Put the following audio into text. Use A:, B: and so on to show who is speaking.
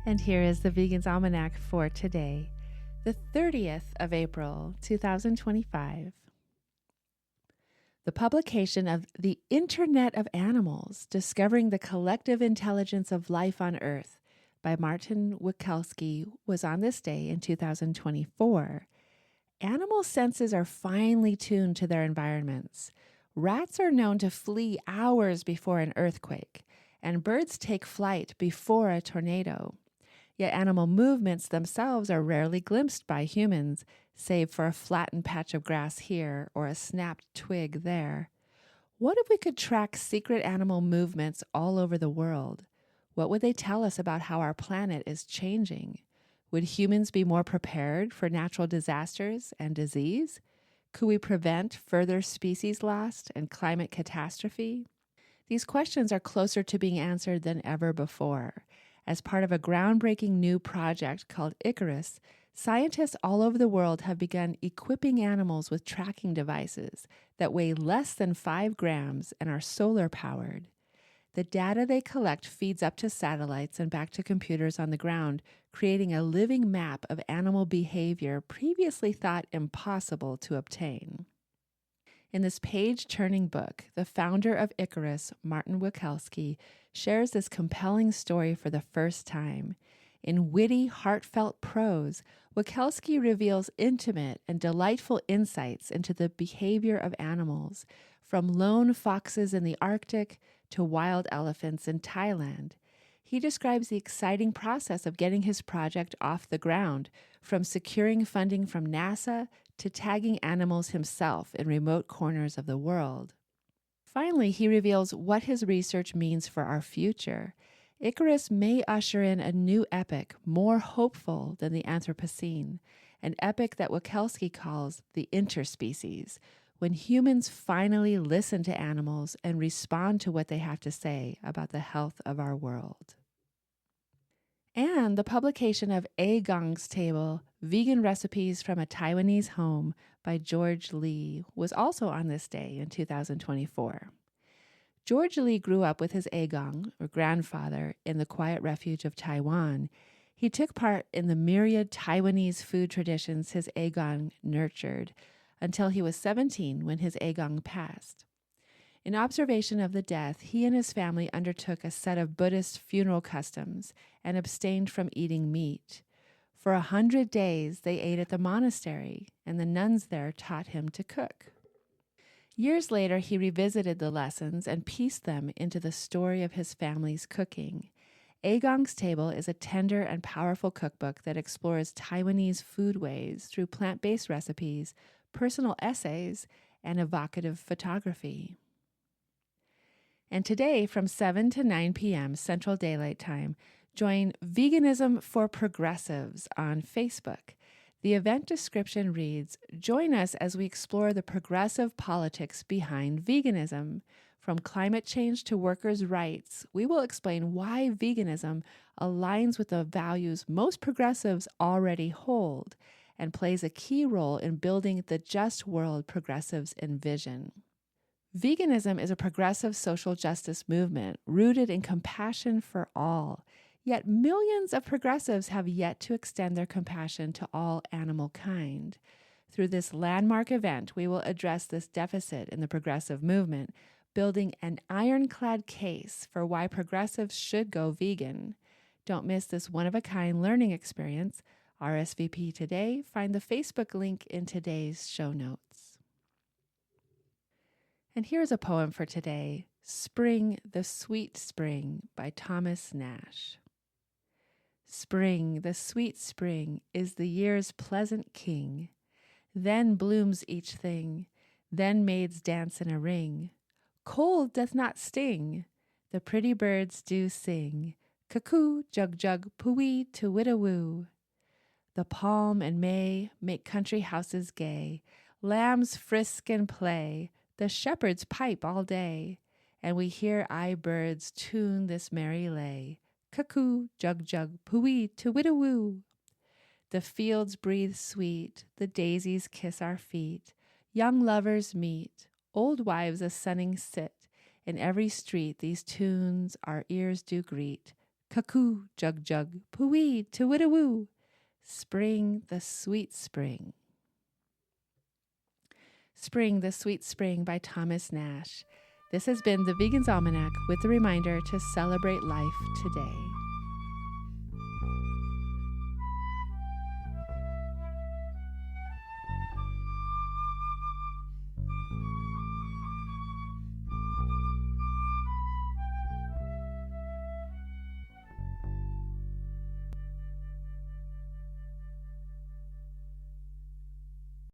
A: And here is the Vegan's Almanac for today, the 30th of April, 2025. The publication of The Internet of Animals, Discovering the Collective Intelligence of Life on Earth by Martin Wikelski was on this day in 2024. Animal senses are finely tuned to their environments. Rats are known to flee hours before an earthquake, and birds take flight before a tornado. Yet animal movements themselves are rarely glimpsed by humans, save for a flattened patch of grass here or a snapped twig there. What if we could track secret animal movements all over the world? What would they tell us about how our planet is changing? Would humans be more prepared for natural disasters and disease? Could we prevent further species loss and climate catastrophe? These questions are closer to being answered than ever before. As part of a groundbreaking new project called Icarus, scientists all over the world have begun equipping animals with tracking devices that weigh less than 5 grams and are solar powered. The data they collect feeds up to satellites and back to computers on the ground, creating a living map of animal behavior previously thought impossible to obtain. In this page-turning book, the founder of Icarus, Martin Wikelski, shares this compelling story for the first time. In witty, heartfelt prose, Wikelski reveals intimate and delightful insights into the behavior of animals, from lone foxes in the Arctic to wild elephants in Thailand. He describes the exciting process of getting his project off the ground, from securing funding from NASA to tagging animals himself in remote corners of the world. Finally, he reveals what his research means for our future. Icarus may usher in a new epoch more hopeful than the Anthropocene, an epoch that Wikelski calls the interspecies, when humans finally listen to animals and respond to what they have to say about the health of our world. And the publication of A. Gong's Table, Vegan Recipes from a Taiwanese Home by George Lee was also on this day in 2024. George Lee grew up with his Agong, or grandfather, in the quiet refuge of Taiwan. He took part in the myriad Taiwanese food traditions his Agong nurtured until he was 17 when his Agong passed. In observation of the death, he and his family undertook a set of Buddhist funeral customs and abstained from eating meat. For 100 days, they ate at the monastery, and the nuns there taught him to cook. Years later, he revisited the lessons and pieced them into the story of his family's cooking. Agong's Table is a tender and powerful cookbook that explores Taiwanese foodways through plant-based recipes, personal essays, and evocative photography. And today, from 7 to 9 p.m. Central Daylight Time, join Veganism for Progressives on Facebook. The event description reads, "Join us as we explore the progressive politics behind veganism. From climate change to workers' rights, we will explain why veganism aligns with the values most progressives already hold and plays a key role in building the just world progressives envision." Veganism is a progressive social justice movement rooted in compassion for all, yet millions of progressives have yet to extend their compassion to all animal kind. Through this landmark event, we will address this deficit in the progressive movement, building an ironclad case for why progressives should go vegan. Don't miss this one-of-a-kind learning experience. RSVP today. Find the Facebook link in today's show notes. And here's a poem for today, Spring, the Sweet Spring by Thomas Nash. Spring, the sweet spring, is the year's pleasant king. Then blooms each thing, then maids dance in a ring. Cold doth not sting, the pretty birds do sing. Cuckoo, jug jug, poo-wee, to-wit-a-woo. The palm and may make country houses gay. Lambs frisk and play, the shepherds pipe all day, and we hear birds tune this merry lay. Cuckoo, jug jug, poo-wee, to-wit-a-woo. The fields breathe sweet, the daisies kiss our feet. Young lovers meet, old wives a sunning sit. In every street these tunes our ears do greet. Cuckoo, jug jug, poo-wee, to-wit-a-woo. Spring, the sweet spring. Spring, the Sweet Spring by Thomas Nash. This has been the Vegan's Almanac with the reminder to celebrate life today.